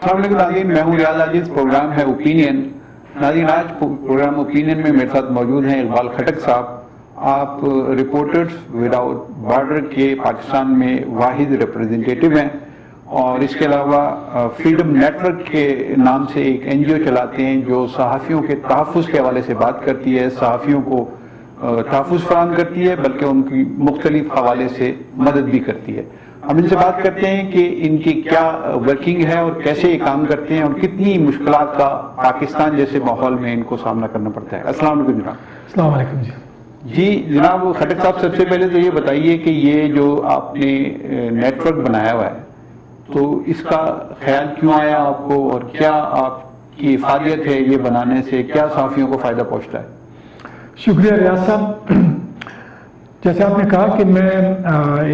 السلام علیکم ناظرین، میں ہوں ریاض عاجز، پروگرام ہے اوپینین۔ ناظرین، آج پروگرام اوپینین میں میرے ساتھ موجود ہیں اقبال خٹک صاحب۔ آپ رپورٹرز وداؤٹ بارڈر کے پاکستان میں واحد ریپرزنٹیٹیو ہیں، اور اس کے علاوہ فریڈم نیٹ ورک کے نام سے ایک این جی او چلاتے ہیں جو صحافیوں کے تحفظ کے حوالے سے بات کرتی ہے، صحافیوں کو تحفظ فراہم کرتی ہے، بلکہ ان کی مختلف حوالے سے مدد بھی کرتی ہے۔ ہم ان سے بات کرتے ہیں کہ ان کی کیا ورکنگ ہے اور کیسے یہ کام کرتے ہیں اور کتنی مشکلات کا پاکستان جیسے ماحول میں ان کو سامنا کرنا پڑتا ہے۔ السلام علیکم جناب۔ السلام علیکم جی جناب خٹک صاحب، سب سے پہلے تو یہ بتائیے کہ یہ جو آپ نے نیٹ ورک بنایا ہوا ہے، تو اس کا خیال کیوں آیا آپ کو، اور کیا آپ کی افادیت ہے یہ بنانے سے، کیا صحافیوں کو فائدہ پہنچتا ہے؟ شکریہ ریاض صاحب۔ جیسے آپ نے کہا کہ میں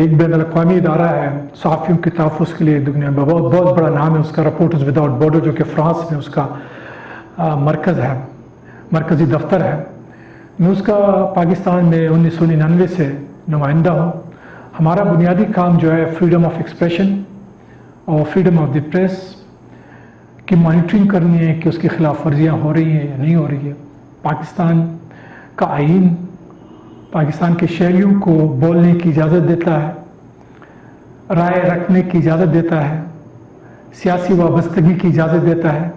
ایک بین الاقوامی ادارہ ہے صحافیوں کے تحفظ کے لیے دنیا میں، بہت بڑا نام ہے اس کا، رپورٹرز وداؤٹ بارڈر، جو کہ فرانس میں اس کا مرکز ہے، مرکزی دفتر ہے۔ میں اس کا پاکستان میں 1999 سے نمائندہ ہوں۔ ہمارا بنیادی کام جو ہے فریڈم آف ایکسپریشن اور فریڈم آف دی پریس کی مانیٹرنگ کرنی ہے کہ اس کی خلاف ورزیاں ہو رہی ہیں یا نہیں ہو رہی ہے۔ پاکستان کا آئین پاکستان کے شہریوں کو بولنے کی اجازت دیتا ہے، رائے رکھنے کی اجازت دیتا ہے، سیاسی وابستگی کی اجازت دیتا ہے،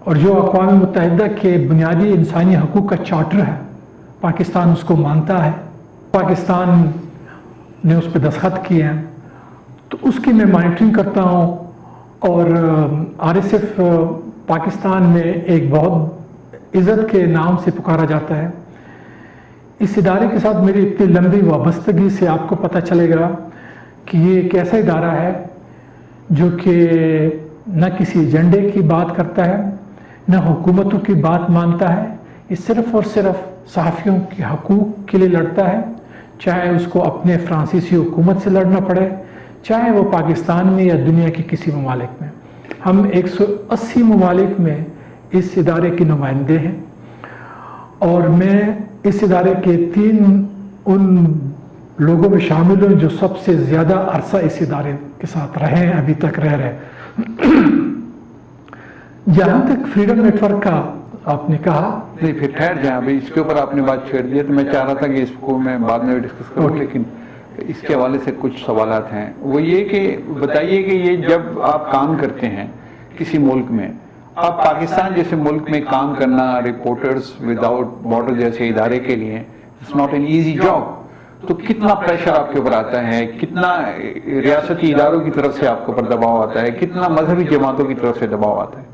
اور جو اقوام متحدہ کے بنیادی انسانی حقوق کا چارٹر ہے، پاکستان اس کو مانتا ہے، پاکستان نے اس پہ دستخط کیے ہیں، تو اس کی میں مانیٹرنگ کرتا ہوں۔ اور آر ایس ایف پاکستان میں ایک بہت عزت کے نام سے پکارا جاتا ہے۔ اس ادارے کے ساتھ میری اتنی لمبی وابستگی سے آپ کو پتہ چلے گا کہ یہ ایک ایسا ادارہ ہے جو کہ نہ کسی ایجنڈے کی بات کرتا ہے، نہ حکومتوں کی بات مانتا ہے۔ یہ صرف اور صرف صحافیوں کے حقوق کے لیے لڑتا ہے، چاہے اس کو اپنے فرانسیسی حکومت سے لڑنا پڑے، چاہے وہ پاکستان میں یا دنیا کے کسی ممالک میں۔ ہم 180 ممالک میں اس ادارے کے نمائندے ہیں، اور میں اس ادارے کے ان لوگوں میں شامل ہوں جو سب سے زیادہ عرصہ اس ادارے کے ساتھ رہے ہیں، ابھی تک رہ رہے ہیں۔ جہاں تک فریڈم نیٹ ورک کا آپ نے کہا، نہیں پھر ٹھہر جائیں، ابھی اس کے اوپر آپ نے بات چھیڑ دی ہے، تو میں چاہ رہا تھا کہ اس کو میں بعد میں ڈسکس کروں، لیکن اس کے حوالے سے کچھ سوالات ہیں۔ وہ یہ کہ بتائیے کہ یہ جب آپ کام کرتے ہیں کسی ملک میں، آپ پاکستان جیسے ملک میں کام کرنا رپورٹرز وداؤٹ بارڈر جیسے ادارے کے لیے it's not an easy job, تو کتنا پریشر آپ کے اوپر آتا ہے، کتنا ریاستی اداروں کی طرف سے آپ کے اوپر دباؤ آتا ہے، کتنا مذہبی جماعتوں کی طرف سے دباؤ آتا ہے؟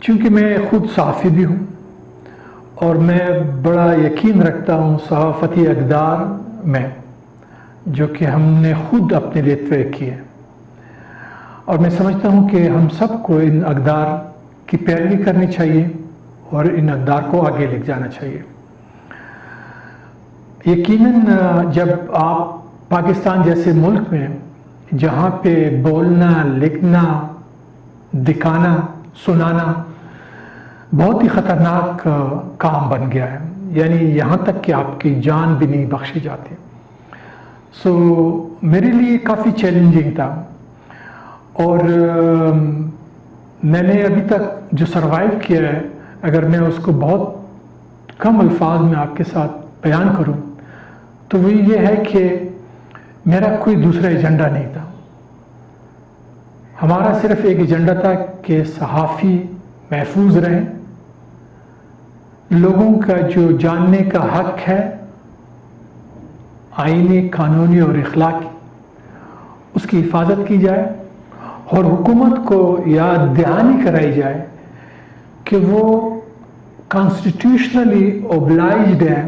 چونکہ میں خود صحافی بھی ہوں، اور میں بڑا یقین رکھتا ہوں صحافتی اقدار میں جو کہ ہم نے خود اپنے لیے طے کیے، اور میں سمجھتا ہوں کہ ہم سب کو ان اقدار کی پیروی کرنی چاہیے اور ان اقدار کو آگے لے جانا چاہیے۔ یقیناً جب آپ پاکستان جیسے ملک میں جہاں پہ بولنا، لکھنا، دکھانا، سنانا بہت ہی خطرناک کام بن گیا ہے، یعنی یہاں تک کہ آپ کی جان بھی نہیں بخشی جاتی، سو میرے لیے کافی چیلنجنگ تھا۔ اور میں نے ابھی تک جو سروائیو کیا ہے، اگر میں اس کو بہت کم الفاظ میں آپ کے ساتھ بیان کروں تو وہ یہ ہے کہ میرا کوئی دوسرا ایجنڈا نہیں تھا۔ ہمارا صرف ایک ایجنڈا تھا کہ صحافی محفوظ رہیں، لوگوں کا جو جاننے کا حق ہے آئینی، قانونی اور اخلاقی، اس کی حفاظت کی جائے، اور حکومت کو یاد دہانی کرائی جائے کہ وہ کانسٹیٹیوشنلی اوبلائجڈ ہے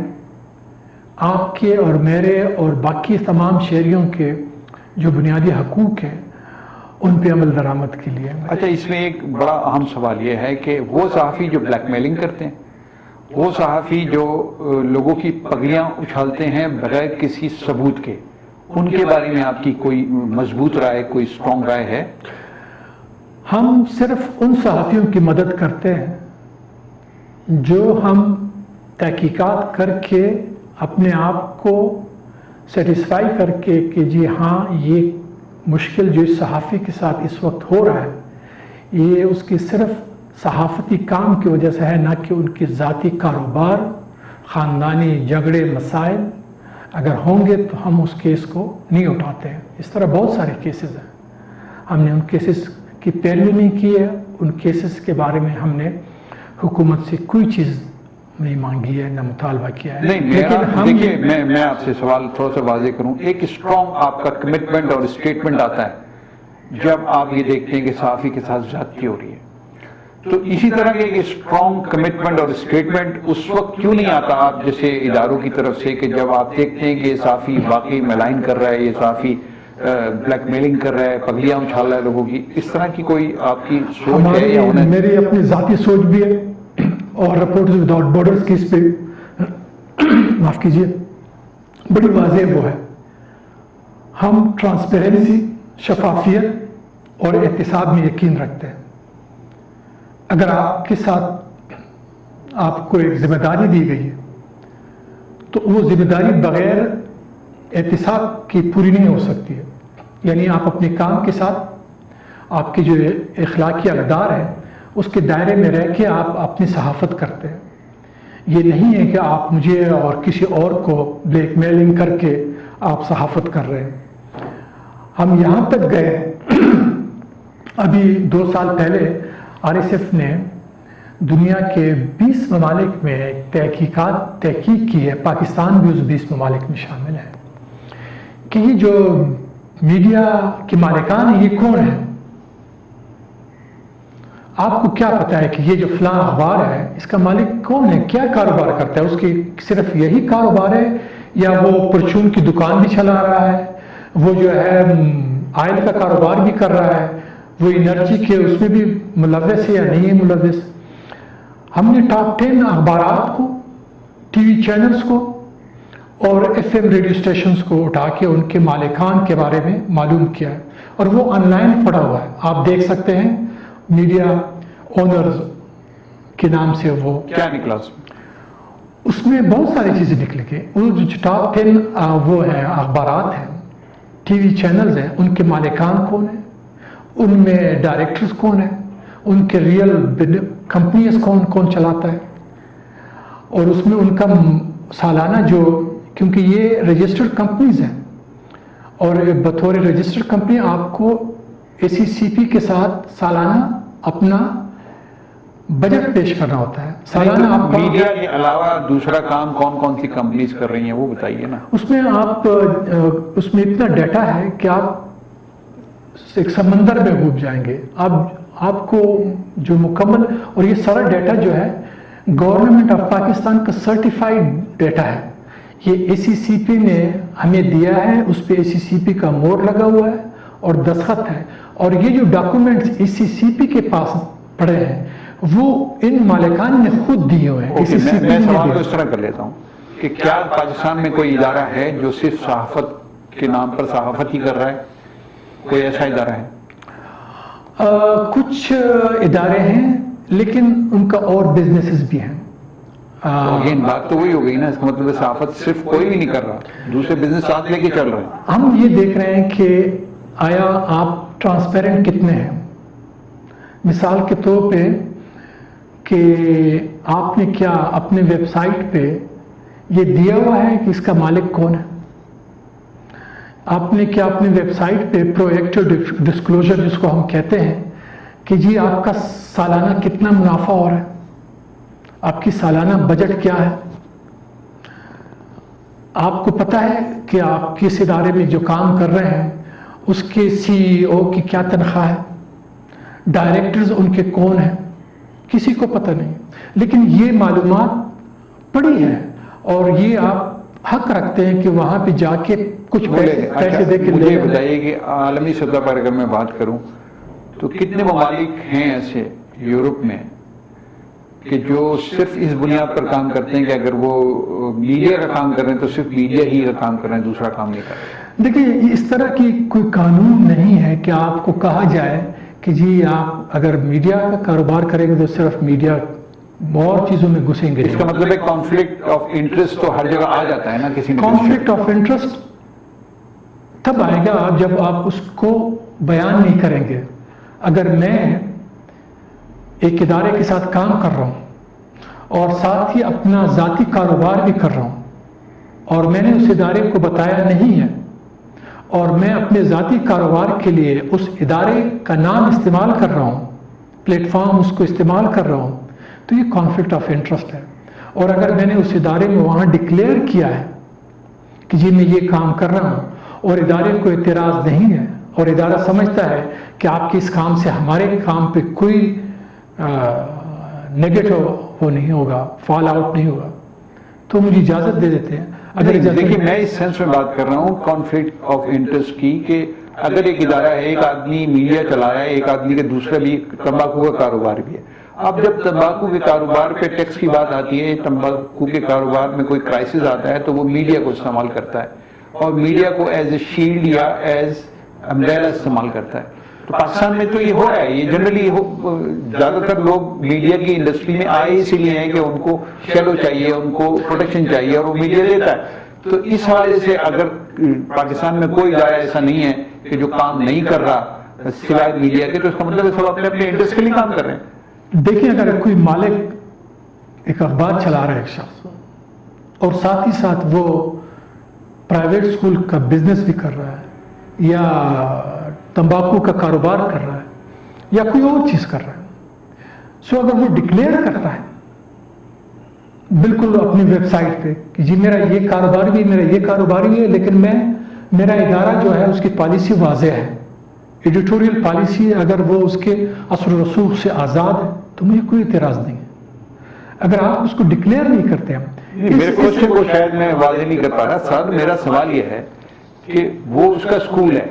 آپ کے اور میرے اور باقی تمام شہریوں کے جو بنیادی حقوق ہیں ان پہ عمل درآمد کے لیے۔ اچھا، اس میں ایک بڑا اہم سوال یہ ہے کہ وہ صحافی جو بلیک میلنگ کرتے ہیں، وہ صحافی جو لوگوں کی پگڑیاں اچھالتے ہیں بغیر کسی ثبوت کے، ان کے بارے میں آپ کی کوئی مضبوط رائے، کوئی اسٹرانگ رائے ہے؟ ہم صرف ان صحافیوں کی مدد کرتے ہیں جو ہم تحقیقات کر کے اپنے آپ کو سیٹسفائی کر کے کہ جی ہاں یہ مشکل جو اس صحافی کے ساتھ اس وقت ہو رہا ہے یہ اس کی صرف صحافتی کام کی وجہ سے ہے، نہ کہ ان کی ذاتی کاروبار، خاندانی جھگڑے مسائل اگر ہوں گے تو ہم اس کیس کو نہیں اٹھاتے ہیں۔ اس طرح بہت سارے کیسز ہیں، ہم نے ان کیسز کی پیروی نہیں کی ہے، ان کیسز کے بارے میں ہم نے حکومت سے کوئی چیز نہیں مانگی ہے، نہ مطالبہ کیا ہے۔ نہیں، دیکھیے میں آپ سے سوال تھوڑا سا واضح کروں، ایک اسٹرانگ آپ کا کمٹمنٹ اور اسٹیٹمنٹ آتا ہے جب آپ یہ دیکھتے ہیں کہ صحافی کے ساتھ زیادتی ہو رہی ہے، تو اسی طرح کے ایک اسٹرانگ کمٹمنٹ اور اسٹیٹمنٹ اس وقت کیوں نہیں آتا آپ جیسے اداروں کی طرف سے کہ جب آپ دیکھتے ہیں کہ یہ صحافی واقعی ملائن کر رہا ہے، یہ صحافی بلیک میلنگ کر رہا ہے، پگڑیاں اچھال رہا ہے لوگوں کی، اس طرح کی کوئی آپ کی سوچ ہے یا ہونا؟ میری اپنی ذاتی سوچ بھی ہے اور رپورٹرز وداؤٹ بارڈرز کی اس پہ معاف کیجیے بڑی واضح وہ ہے، ہم ٹرانسپیرنسی، شفافیت اور احتساب میں یقین رکھتے ہیں۔ اگر آپ کے ساتھ آپ کو ایک ذمہ داری دی گئی ہے تو وہ ذمہ داری بغیر احتساب کی پوری نہیں ہو سکتی ہے، یعنی آپ اپنے کام کے ساتھ آپ کے جو اخلاقی اقدار ہیں اس کے دائرے میں رہ کے آپ اپنی صحافت کرتے ہیں۔ یہ نہیں ہے کہ آپ مجھے اور کسی اور کو بلیک میلنگ کر کے آپ صحافت کر رہے ہیں۔ ہم یہاں تک گئے ابھی 2 سال پہلے RSF نے دنیا کے 20 ممالک میں تحقیق کی ہے، پاکستان بھی اس 20 ممالک میں شامل ہے، کہ یہ جو میڈیا کے مالکان ہیں یہ کون ہیں؟ آپ کو کیا پتا ہے کہ یہ جو فلاں اخبار ہے اس کا مالک کون ہے، کیا کاروبار کرتا ہے، اس کی صرف یہی کاروبار ہے یا وہ پرچون کی دکان بھی چلا رہا ہے، وہ جو ہے آئل کا کاروبار بھی کر رہا ہے، وہ انرجی کے اس میں بھی ملوث ہے یا نہیں ہے ملوث؟ ہم نے ٹاپ 10 اخبارات کو، ٹی وی چینلز کو اور FM ریڈیو اسٹیشنز کو اٹھا کے ان کے مالکان کے بارے میں معلوم کیا ہے، اور وہ آن لائن پڑا ہوا ہے، آپ دیکھ سکتے ہیں میڈیا اونرز کے نام سے۔ وہ کیا نکلا اس میں بہت ساری چیزیں نکلیں گی، وہ جو ٹاپ 10 وہ ہیں اخبارات ہیں، ٹی وی چینلز ہیں، ان کے مالکان کون ہیں، ان میں ڈائریکٹرز کون ہیں، ان کے ریئل کمپنیز کون چلاتا ہے، اور اس میں ان کا سالانہ جو، کیونکہ یہ رجسٹرڈ کمپنیز ہیں اور بطور رجسٹرڈ کمپنی آپ کو ACCP کے ساتھ سالانہ اپنا بجٹ پیش کرنا ہوتا ہے۔ سالانہ آپ کا میڈیا کے علاوہ دوسرا کام کون سی کمپنیز کر رہی ہیں وہ بتائیے نا۔ اس میں آپ اس میں اتنا ڈیٹا ہے کہ آپ ایک سمندر میں ڈوب جائیں گے، آپ کو جو مکمل، اور یہ سارا ڈیٹا جو ہے گورنمنٹ آف پاکستان کا سرٹیفائیڈ ڈیٹا ہے، یہ ACCP نے ہمیں دیا ہے، اس پہ ACCP کا مور لگا ہوا ہے اور دستخط ہے، اور یہ جو ڈاکومنٹس ACCP کے پاس پڑے ہیں وہ ان مالکان نے خود دیے ہوئے ہیں۔ میں سوال کو اس طرح کر لیتا ہوں کہ کیا پاکستان میں کوئی ادارہ ہے جو صرف صحافت کے نام پر صحافت ہی کر رہا ہے؟ کوئی ایسا ادارہ ہے؟ کچھ ادارے ہیں لیکن ان کا اور بزنسز بھی ہیں۔ بات تو وہی ہو گئی نا، اس کا مطلب صحافت صرف کوئی بھی نہیں کر رہا، دوسرے بزنس ساتھ لے کے چل رہے ہیں۔ ہم یہ دیکھ رہے ہیں کہ آیا آپ ٹرانسپیرنٹ کتنے ہیں؟ مثال کے طور پہ کہ آپ نے کیا اپنے ویب سائٹ پہ یہ دیا ہوا ہے کہ اس کا مالک کون ہے؟ آپ نے کیا اپنے ویب سائٹ پہ پرو ایکٹیو ڈسکلوجر جس کو ہم کہتے ہیں کہ جی آپ کا سالانہ کتنا منافع ہو رہا ہے، آپ کی سالانہ بجٹ کیا ہے؟ آپ کو پتہ ہے کہ آپ کس ادارے میں جو کام کر رہے ہیں اس کے CEO کی کیا تنخواہ ہے، ڈائریکٹرز ان کے کون ہیں؟ کسی کو پتہ نہیں، لیکن یہ معلومات پڑی ہے اور یہ آپ حق رکھتے ہیں کہ وہاں پہ جا کے کچھ پیسے دے کے لے۔ مجھے بتائیے کہ عالمی سطح پر اگر میں بات کروں تو کتنے ممالک ہیں ایسے یورپ میں کہ جو صرف اس بنیاد پر کام کرتے ہیں کہ اگر وہ میڈیا کا کام کر رہے ہیں تو صرف میڈیا ہی کا کام کر رہے ہیں، دوسرا کام نہیں کر رہے؟ دیکھیے اس طرح کی کوئی قانون نہیں ہے کہ آپ کو کہا جائے کہ جی آپ اگر میڈیا کا کاروبار کریں گے تو صرف میڈیا اور چیزوں میں گھسیں گے۔ اس کا مطلب ہے کانفلکٹ آف انٹرسٹ تو ہر جگہ آ جاتا ہے نا کسی نہ کانفلکٹ آف انٹرسٹ تب آئے گا جب آپ اس کو بیان نہیں کریں گے. اگر میں ایک ادارے کے ساتھ کام کر رہا ہوں اور ساتھ ہی اپنا ذاتی کاروبار بھی کر رہا ہوں اور میں نے اس ادارے کو بتایا نہیں ہے اور میں اپنے ذاتی کاروبار کے لیے اس ادارے کا نام استعمال کر رہا ہوں, پلیٹ فارم اس کو استعمال کر رہا ہوں, تو یہ کانفلکٹ آف انٹرسٹ ہے. اور اگر میں نے اس ادارے میں وہاں ڈکلیئر کیا ہے کہ جی میں یہ کام کر رہا ہوں اور ادارے کو اعتراض نہیں ہے اور ادارہ سمجھتا ہے کہ آپ کے اس کام سے ہمارے کام پہ کوئی نیگیٹو وہ نہیں ہوگا, فال آؤٹ نہیں ہوگا, تو مجھے اجازت دے دیتے ہیں. اگر دیکھیے میں اس سینس میں بات کر رہا ہوں کانفلکٹ آف انٹرسٹ کی, کہ اگر ایک ادارہ ہے, ایک آدمی میڈیا چلا رہا ہے, ایک آدمی کے دوسرا بھی تمباکو کا کاروبار بھی ہے. اب جب تمباکو کے کاروبار پہ ٹیکس کی بات آتی ہے, تمباکو کے کاروبار میں کوئی کرائسس آتا ہے تو وہ میڈیا کو استعمال کرتا ہے اور میڈیا کو ایز اے شیلڈ یا ایز امبریلا استعمال کرتا ہے. تو پاکستان میں تو یہ ہو رہا ہے, یہ جنرلی زیادہ تر لوگ میڈیا کی انڈسٹری میں آئے اسی لیے ہیں کہ ان کو شیڈو چاہیے, ان کو پروٹیکشن چاہیے اور وہ میڈیا دیتا ہے. تو اس حوالے سے اگر پاکستان میں کوئی ادارہ ایسا نہیں ہے کہ جو کام نہیں کر رہا سوائے میڈیا کے, تو اس کا مطلب ہے سب اپنے اپنے انٹرسٹ کے لیے کام کر رہے ہیں. دیکھیں اگر کوئی مالک ایک اخبار چلا رہا ہے ایک شخص اور ساتھ ہی ساتھ وہ پرائیویٹ اسکول کا بزنس بھی کر رہا ہے یا تمباکو کا کاروبار کر رہا ہے یا کوئی اور چیز کر رہا ہے, سو اگر وہ ڈکلیئر کرتا ہے بالکل اپنی ویب سائٹ پہ کہ جی میرا یہ کاروبار بھی, میرا یہ کاروبار بھی ہے, لیکن میرا ادارہ جو ہے اس کی پالیسی واضح ہے, ایڈیٹوریل پالیسی, اگر وہ اس کے اثر و رسوخ سے آزاد ہے تو مجھے کوئی اعتراض نہیں ہے. اگر آپ اس کو ڈکلیئر نہیں کرتے ہیں, میرے کوشچن کو شاید میں واضح نہیں کر پا رہا سر. میرا سوال یہ ہے کہ وہ اس کا اسکول ہے,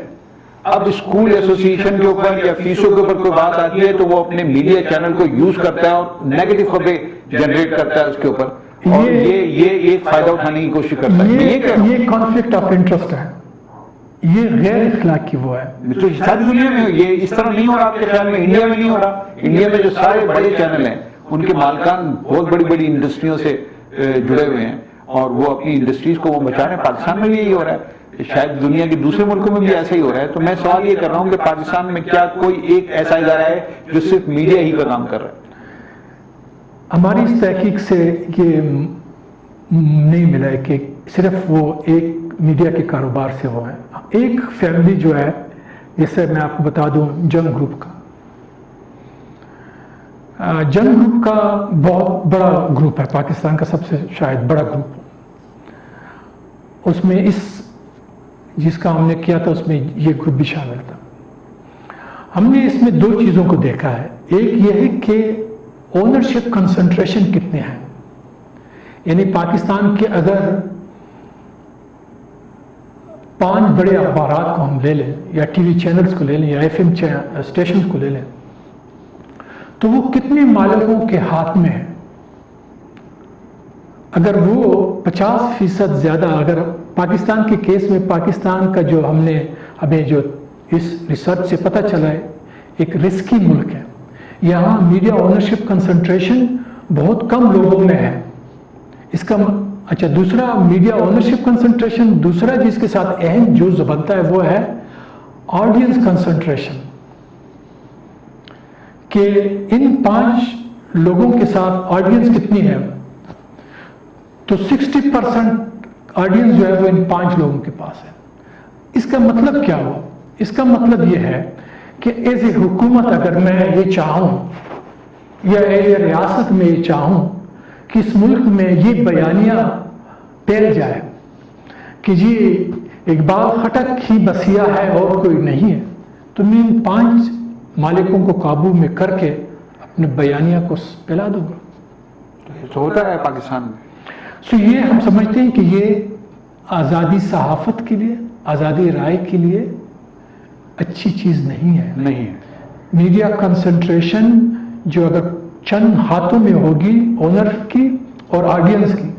اب اسکول ایسوسی ایشن کے اوپر یا فیسوں کے اوپر کوئی بات آتی ہے تو وہ اپنے میڈیا چینل کو یوز کرتا ہے اور نیگیٹو خبریں جنریٹ کرتا ہے اس کے اوپر, اور یہ ایک فائدہ اٹھانے کی کوشش کرتا ہے. یہ کانفلکٹ آف انٹرسٹ ہے, یہ غیر اخلاقی وہ ہے. تو ساری دنیا میں یہ اس طرح نہیں ہو رہا آپ کے خیال میں؟ انڈیا میں نہیں ہو رہا؟ انڈیا میں جو سارے بڑے چینل ہیں ان کے مالکان بہت بڑی بڑی انڈسٹریوں سے جڑے ہوئے ہیں اور وہ اپنی انڈسٹریز کو وہ بچا رہے ہیں. پاکستان میں بھی یہی ہو رہا ہے, شاید دنیا کے دوسرے ملکوں میں بھی ایسا ہی ہو رہا ہے. تو میں سوال یہ کر رہا ہوں کہ پاکستان میں کیا کوئی ایک ایسا ادارہ ہے جو صرف میڈیا ہی کا کام کر رہا ہے؟ ہماری اس تحقیق سے یہ نہیں ملا ہے کہ صرف وہ ایک میڈیا کے کاروبار سے وہ ہے. ایک فیملی جو ہے, جیسے میں آپ کو بتا دوں جنگ گروپ کا, جنگ گروپ کا بہت بڑا گروپ ہے, پاکستان کا سب سے شاید بڑا گروپ. اس میں جس کا ہم نے کیا تھا اس میں یہ گروپ بھی شامل تھا. ہم نے اس میں دو چیزوں کو دیکھا ہے. ایک یہ ہے کہ اونرشپ کنسنٹریشن کتنے ہیں, یعنی پاکستان کے اگر 5 بڑے اخبارات کو ہم لے لیں یا ٹی وی چینلز کو لے لیں یا FM اسٹیشنز کو لے لیں تو وہ کتنے مالکوں کے ہاتھ میں ہے. اگر وہ 50% زیادہ, اگر پاکستان کے کیس میں پاکستان کا جو ہمیں جو اس ریسرچ سے پتہ چلا ہے ایک رسکی ملک ہے, یہاں میڈیا اونرشپ کنسنٹریشن بہت کم لوگوں میں ہے. اس کا اچھا دوسرا میڈیا اونرشپ کنسنٹریشن, دوسرا جس کے ساتھ اہم جز بنتا ہے وہ ہے آڈینس کنسنٹریشن, کہ ان 5 لوگوں کے ساتھ آڈینس کتنی ہے, تو 60% آڈینس جو ہے وہ ان 5 لوگوں کے پاس ہے. اس کا مطلب کیا ہوا؟ اس کا مطلب یہ ہے کہ ایز اے حکومت اگر میں یہ چاہوں یا ایز اے ریاست میں یہ چاہوں کہ اس ملک میں یہ بیانیہ پھیل جائے کہ جی اقبال خٹک ہی بسیا ہے اور کوئی نہیں ہے, تو میں ان 5 مالکوں کو قابو میں کر کے اپنے بیانیہ کو پھیلا دوں گا. تو ہوتا ہے پاکستان میں. سو یہ ہم سمجھتے ہیں کہ یہ آزادی صحافت کے لیے, آزادی رائے کے لیے اچھی چیز نہیں ہے. میڈیا کنسنٹریشن جو اگر چند ہاتھوں میں ہوگی اونر کی اور آڈینس کی,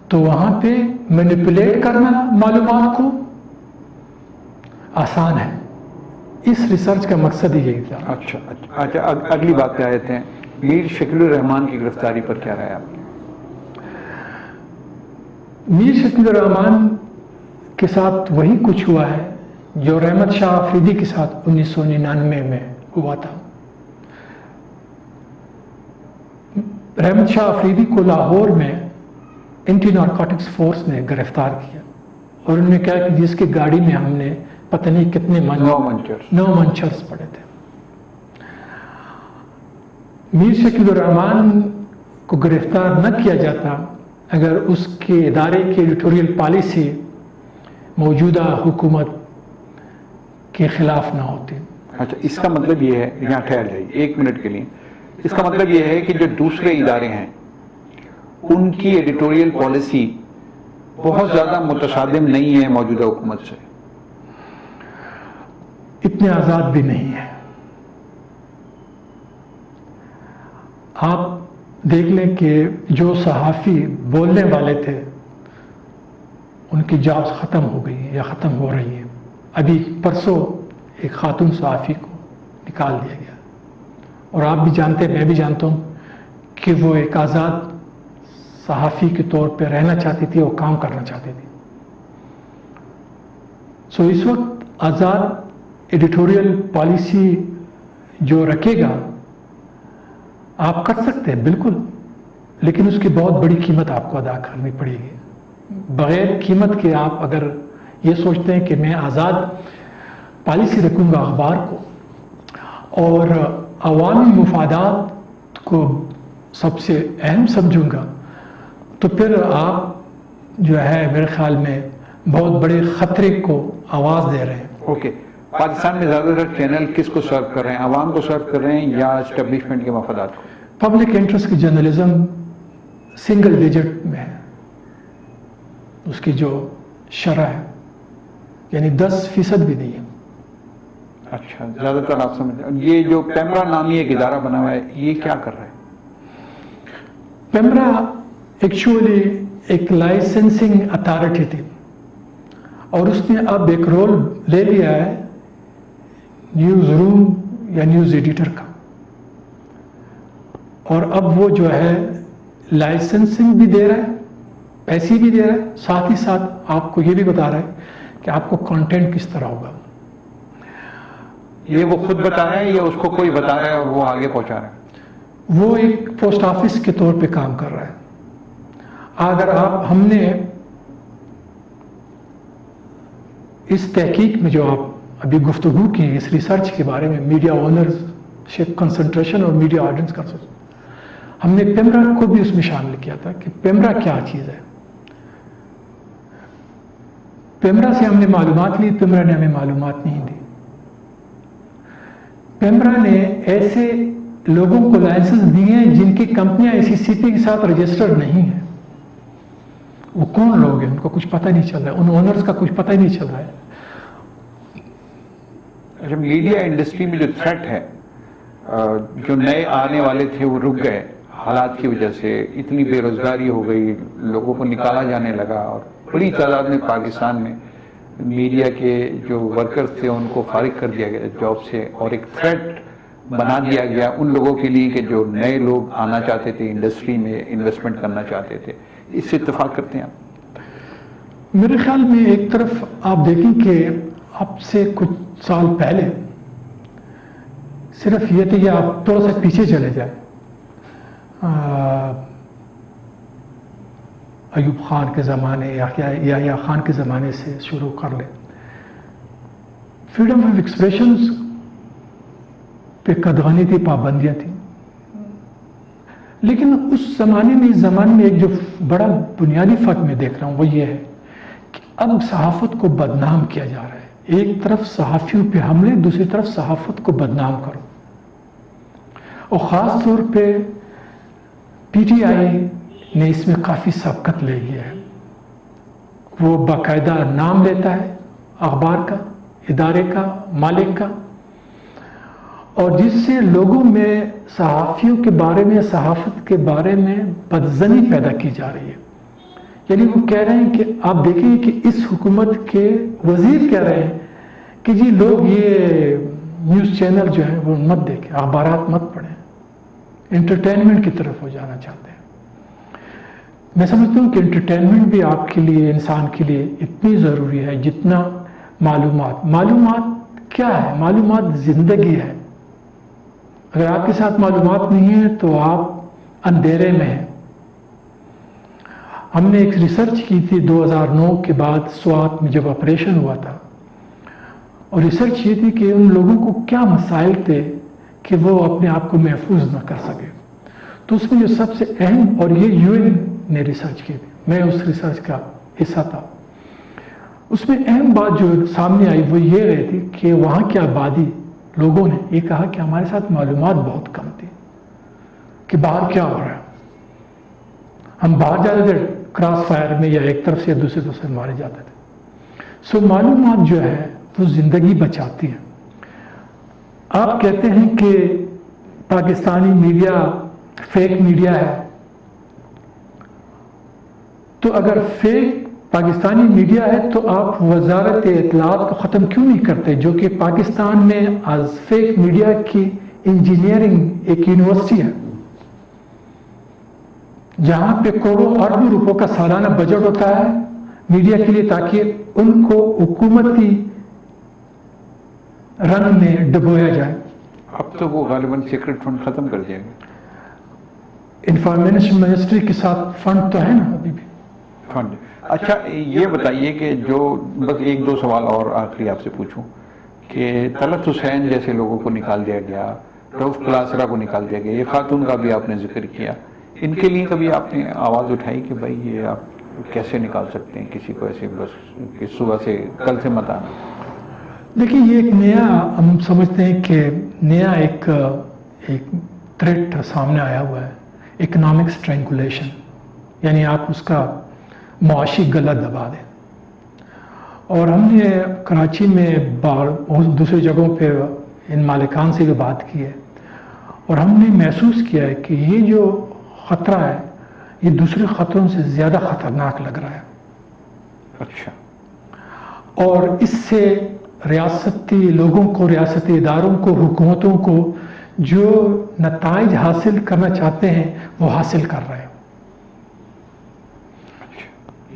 تو وہاں پہ مینیپولیٹ کرنا معلومات کو آسان ہے. اس ریسرچ کا مقصد ہی یہی تھا. اچھا اگلی بات پہ آئے تھے, میر شکیل الرحمان کی گرفتاری پر کیا رہا ہے آپ؟ میر شکیل الرحمان کے ساتھ وہی کچھ ہوا ہے جو رحمت شاہ آفریدی کے ساتھ 1999 میں ہوا تھا. رحمت شاہ آفریدی کو لاہور میں اینٹی نارکوٹکس فورس نے گرفتار کیا اور انہوں نے کہا کہ جس کی گاڑی میں ہم نے پتہ نہیں کتنے 9 منچرز پڑے تھے. میر شکیل الرحمان کو گرفتار نہ کیا جاتا اگر اس کے ادارے کی ایڈیٹوریل پالیسی موجودہ حکومت کے خلاف نہ ہوتی. اچھا، اس کا مطلب یہ ہے، یہاں ٹھہر جائیے 1 منٹ کے لیے. اس کا مطلب یہ ہے کہ جو دوسرے ادارے ہیں ان کی ایڈیٹوریل پالیسی بہت زیادہ متصادم نہیں ہے موجودہ حکومت سے. اتنے آزاد بھی نہیں ہے. آپ دیکھ لیں کہ جو صحافی بولنے والے تھے ان کی جابز ختم ہو گئی ہیں یا ختم ہو رہی ہیں. ابھی پرسوں ایک خاتون صحافی کو نکال دیا گیا اور آپ بھی جانتے ہیں، میں بھی جانتا ہوں کہ وہ ایک آزاد صحافی کے طور پہ رہنا چاہتی تھی اور کام کرنا چاہتی تھی. سو اس وقت آزاد ایڈیٹوریل پالیسی جو رکھے گا آپ کر سکتے ہیں بالکل، لیکن اس کی بہت بڑی قیمت آپ کو ادا کرنی پڑے گی. بغیر قیمت کے آپ اگر یہ سوچتے ہیں کہ میں آزاد پالیسی رکھوں گا اخبار کو اور عوامی مفادات کو سب سے اہم سمجھوں گا، تو پھر آپ جو ہے میرے خیال میں بہت بڑے خطرے کو آواز دے رہے ہیں. اوکے، پاکستان میں زیادہ تر چینل کس کو سرو کر رہے ہیں؟ عوام کو سرو کر رہے ہیں یا اسٹیبلشمنٹ کے مفادات کو؟ پبلک انٹرسٹ کی جرنلزم سنگل ڈیجٹ میں ہے، اس کی جو شرح ہے یعنی 10% بھی نہیں ہے. اچھا، زیادہ تر آپ سمجھتے ہیں. یہ جو پیمرا نامی ایک ادارہ بنا ہوا ہے یہ کیا کر رہا ہے؟ پیمرا ایکچولی ایک لائسنسنگ اتھارٹی تھی اور اس نے اب ایک رول لے لیا ہے نیوز روم یا نیوز ایڈیٹر کا، اور اب وہ جو ہے لائسنسنگ بھی دے رہا ہے، پیسے بھی دے رہا ہے، ساتھ ہی ساتھ آپ کو یہ بھی بتا رہا ہے کہ آپ کو کنٹینٹ کس طرح ہوگا. یہ وہ خود بتا رہا ہے یا اس کو کوئی بتا رہا ہے اور وہ آگے پہنچا رہا ہے؟ وہ ایک پوسٹ آفس کے طور پہ کام کر رہا ہے. اگر ہم نے اس تحقیق میں جو آپ ابھی گفتگو کی اس ریسرچ کے بارے میں میڈیا اونرشپ کنسنٹریشن اور میڈیا آڈینس کنسنٹریشن، ہم نے پیمرا کو بھی اس میں شامل کیا تھا کہ پیمرا کیا چیز ہے. پیمرا سے ہم نے معلومات لی، پیمرا نے ہمیں معلومات نہیں دی. پیمرا نے ایسے لوگوں کو لائسنس دیے ہیں جن کی کمپنیاں SCCP کے ساتھ رجسٹرڈ نہیں ہیں. وہ کون لوگ ہیں ان کو کچھ پتہ نہیں چل رہا ہے، ان اونرز کا کچھ پتہ ہی نہیں چل رہا ہے. اچھا، میڈیا انڈسٹری میں جو تھریٹ ہے، جو نئے آنے والے تھے وہ رک گئے حالات کی وجہ سے، اتنی بے روزگاری ہو گئی، لوگوں کو نکالا جانے لگا اور بڑی تعداد میں پاکستان میں میڈیا کے جو ورکرز تھے ان کو فارغ کر دیا گیا جاب سے اور ایک تھریٹ بنا دیا گیا ان لوگوں کے لیے کہ جو نئے لوگ آنا چاہتے تھے انڈسٹری میں انویسٹمنٹ کرنا چاہتے تھے. اس سے اتفاق کرتے ہیں آپ؟ میرے خیال میں ایک طرف آپ دیکھیں کہ اب سے کچھ سال پہلے صرف یہ تھا کہ آپ تھوڑا سا پیچھے چلے جائیں، ایوب خان کے زمانے یا خان کے زمانے سے شروع کر لیں، فریڈم آف ایکسپریشنز پہ قدغنی تھی، پابندیاں تھیں. لیکن اس زمانے میں اس زمانے میں ایک جو بڑا بنیادی فرق میں دیکھ رہا ہوں وہ یہ ہے کہ اب صحافت کو بدنام کیا جا رہا ہے. ایک طرف صحافیوں پہ حملے، دوسری طرف صحافت کو بدنام کرو، اور خاص طور پہ PTI نے اس میں کافی سبقت لے لیا ہے. وہ باقاعدہ نام لیتا ہے اخبار کا، ادارے کا، مالک کا، اور جس سے لوگوں میں صحافیوں کے بارے میں، صحافت کے بارے میں بدظنی پیدا کی جا رہی ہے. یعنی وہ کہہ رہے ہیں کہ آپ دیکھیں کہ اس حکومت کے وزیر کہہ رہے ہیں کہ جی لوگ یہ نیوز چینل جو ہیں وہ مت دیکھیں، اخبارات مت پڑھیں، انٹرٹینمنٹ کی طرف ہو جانا چاہتے ہیں. میں سمجھتا ہوں کہ انٹرٹینمنٹ بھی آپ کے لیے، انسان کے لیے اتنی ضروری ہے جتنا معلومات کیا ہے؟ معلومات زندگی ہے. اگر آپ کے ساتھ معلومات نہیں ہے تو آپ اندھیرے میں ہیں. ہم نے ایک ریسرچ کی تھی 2009 کے بعد سوات میں جب آپریشن ہوا تھا, اور ریسرچ یہ تھی کہ ان لوگوں کو کیا مسائل تھے کہ وہ اپنے آپ کو محفوظ نہ کر سکے. تو اس میں جو سب سے اہم, اور یہ یو این نے ریسرچ کی تھی, میں اس ریسرچ کا حصہ تھا, اس میں اہم بات جو سامنے آئی وہ یہ رہی تھی کہ وہاں کی آبادی لوگوں نے یہ کہا کہ ہمارے ساتھ معلومات بہت کم تھی کہ باہر کیا ہو رہا ہے. ہم باہر جاتے تھے کراس فائر میں, یا ایک طرف سے یا دوسری طرف سے مارے جاتے تھے. سو معلومات جو ہے وہ زندگی بچاتی ہے. آپ کہتے ہیں کہ پاکستانی میڈیا فیک میڈیا ہے, تو اگر فیک پاکستانی میڈیا ہے تو آپ وزارت اطلاعات کو ختم کیوں نہیں کرتے, جو کہ پاکستان میں آج فیک میڈیا کی انجینئرنگ ایک یونیورسٹی ہے, جہاں پہ کروڑوں اربوں روپوں کا سالانہ بجٹ ہوتا ہے میڈیا کے لیے, تاکہ ان کو حکومتی رنگ میں ڈبویا جائے. اب تو وہ غالباً سیکرٹ فنڈ ختم کر دیا گیا. انفارمیشن منسٹری کے ساتھ فنڈ تو ہے نا ابھی بھی فنڈ. اچھا یہ بتائیے کہ جو بس ایک دو سوال اور آخری آپ سے پوچھوں کہ طلعت حسین جیسے لوگوں کو نکال دیا گیا, رؤف کلاسرا کو نکال دیا گیا, یہ خاتون کا بھی آپ نے ذکر کیا, ان کے لیے کبھی آپ نے آواز اٹھائی کہ بھائی یہ آپ کیسے نکال سکتے ہیں کسی کو ایسے بس کہ صبح سے کل سے مت آنا؟ دیکھیے یہ ایک نیا, ہم سمجھتے ہیں کہ نیا ایک تھریٹ سامنے آیا ہوا ہے, اکنامک اسٹرینگولیشن, یعنی آپ اس کا معاشی گلا دبا دیں. اور ہم نے کراچی میں دوسری جگہوں پہ ان مالکان سے بھی بات کی ہے, اور ہم نے محسوس کیا ہے کہ یہ جو خطرہ ہے یہ دوسرے خطروں سے زیادہ خطرناک لگ رہا ہے. اچھا. اور اس سے ریاستی لوگوں کو, ریاستی اداروں کو, حکومتوں کو جو نتائج حاصل کرنا چاہتے ہیں وہ حاصل کر رہے ہیں.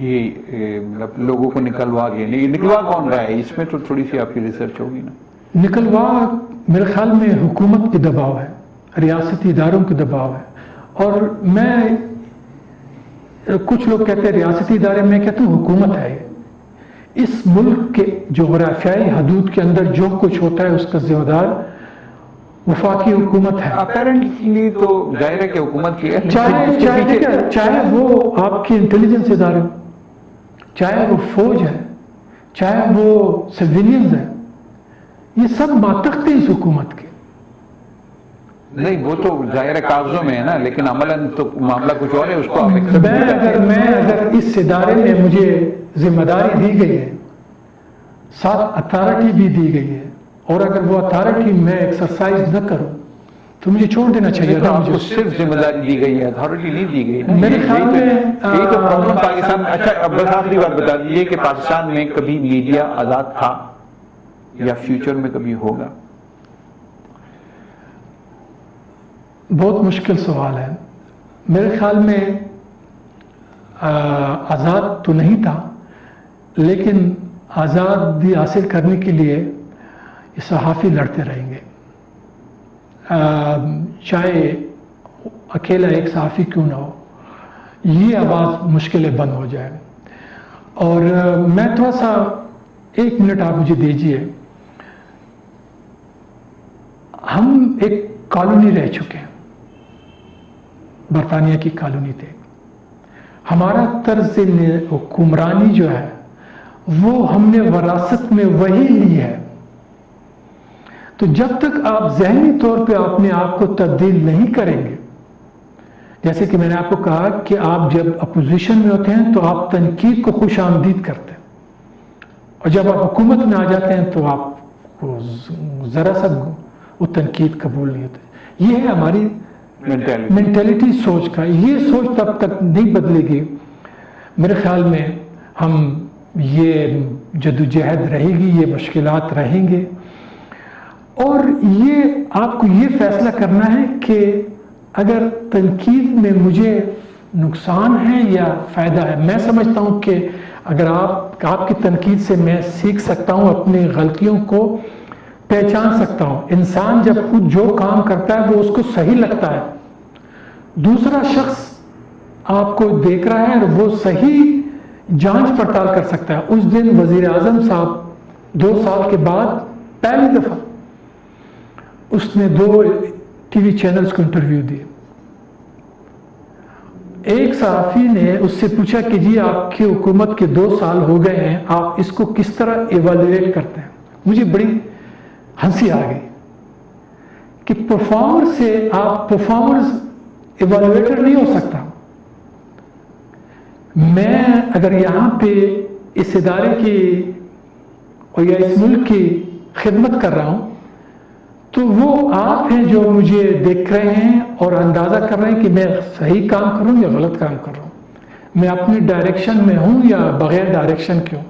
یہ مطلب لوگوں کو نکلوا گیا, نکلوا کون رہا ہے؟ اس میں تو تھوڑی سی آپ کی ریسرچ ہوگی نا. نکلوا میرے خیال میں حکومت کی دباؤ ہے, ریاستی اداروں کی دباؤ ہے. اور میں, کچھ لوگ کہتے ہیں ریاستی ادارے, میں کہتا ہوں حکومت ہے. اس ملک کے جغرافیائی حدود کے اندر جو کچھ ہوتا ہے اس کا ذمہ دار وفاقی حکومت ہے. اپیرنٹلی تو ظاہر ہے کہ حکومت کی ہے, چاہے وہ آپ کی انٹیلیجنس ادارے, چاہے وہ فوج ہے, چاہے وہ سویلینز ہے, یہ سب ماتحت ہیں اس حکومت کے. نہیں وہ تو ظاہر کاغذوں میں ہے نا, لیکن عملاً تو معاملہ کچھ اور ہے. اس کو اگر اس ادارے میں مجھے ذمہ داری دی گئی ہے, ساتھ اتھارٹی بھی دی گئی ہے, اور اگر وہ اتھارٹی میں ایکسرسائز نہ کروں تو مجھے چھوڑ دینا چاہیے تھا. آپ کو صرف ذمہ داری دی گئی ہے, اتھارٹی نہیں دی گئی. میرے خیال میں یہی تو پرابلم پاکستان. اچھا اب بس آخری بات بتا دیجیے کہ پاکستان میں کبھی میڈیا آزاد تھا یا فیوچر میں کبھی ہوگا؟ بہت مشکل سوال ہے. میرے خیال میں آزاد تو نہیں تھا, لیکن آزادی حاصل کرنے کے لیے یہ صحافی لڑتے رہیں گے. چاہے اکیلا ایک صحافی کیوں نہ ہو, یہ آواز مشکل بند ہو جائے. اور میں تھوڑا سا 1 منٹ آپ مجھے دیجیے. ہم ایک کالونی رہ چکے ہیں, برطانیہ کی کالونی تھے. ہمارا طرز حکمرانی جو ہے وہ ہم نے وراثت میں وہی لی ہے. تو جب تک آپ ذہنی طور پہ اپنے آپ کو تبدیل نہیں کریں گے, جیسے کہ میں نے آپ کو کہا کہ آپ جب اپوزیشن میں ہوتے ہیں تو آپ تنقید کو خوش آمدید کرتے ہیں, اور جب آپ حکومت میں آ جاتے ہیں تو آپ کو ذرا سا وہ تنقید قبول نہیں ہوتے. یہ ہے ہماری مینٹیلٹی, سوچ کا. یہ سوچ تب تک نہیں بدلے گی میرے خیال میں. ہم یہ جدوجہد رہے گی, یہ مشکلات رہیں گے, اور یہ آپ کو یہ فیصلہ کرنا ہے کہ اگر تنقید میں مجھے نقصان ہے یا فائدہ ہے. میں سمجھتا ہوں کہ اگر آپ کی تنقید سے میں سیکھ سکتا ہوں، اپنی غلطیوں کو پہچان سکتا ہوں. انسان جب خود جو کام کرتا ہے وہ اس کو صحیح لگتا ہے، دوسرا شخص آپ کو دیکھ رہا ہے اور وہ صحیح جانچ پڑتال کر سکتا ہے. اس دن وزیر اعظم صاحب 2 سال کے بعد پہلی دفعہ اس نے 2 ٹی وی چینلز کو انٹرویو دی. ایک صحافی نے اس سے پوچھا کہ جی آپ کی حکومت کے 2 سال ہو گئے ہیں، آپ اس کو کس طرح ایویلویٹ کرتے ہیں؟ مجھے بڑی ہنسی آ گئی کہ پرفارمر سے آپ پرفارمرز ایویلویٹر نہیں ہو سکتا. میں اگر یہاں پہ اس ادارے کی اور یا اس ملک کی خدمت کر رہا ہوں تو وہ آپ ہیں جو مجھے دیکھ رہے ہیں اور اندازہ کر رہے ہیں کہ میں صحیح کام کروں یا غلط کام کر رہا ہوں، میں اپنی ڈائریکشن میں ہوں یا بغیر ڈائریکشن کے ہوں.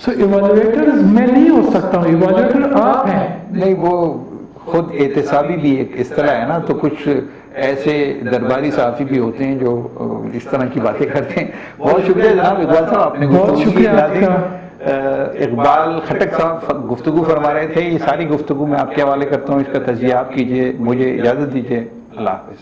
سو ایویلویٹر میں نہیں ہو سکتا ہوں، ایویلویٹر آپ ہیں. نہیں، وہ خود احتسابی بھی ایک اس طرح ہے نا، تو کچھ ایسے درباری صحافی بھی ہوتے ہیں جو اس طرح کی باتیں کرتے ہیں. بہت شکریہ جناب اقبال صاحب، آپ نے بہت شکریہ آپ کا. اقبال خٹک صاحب گفتگو فرما رہے تھے. یہ ساری گفتگو میں آپ کے حوالے کرتا ہوں، اس کا تجزیہ آپ کیجئے. مجھے اجازت دیجئے. اللہ حافظ.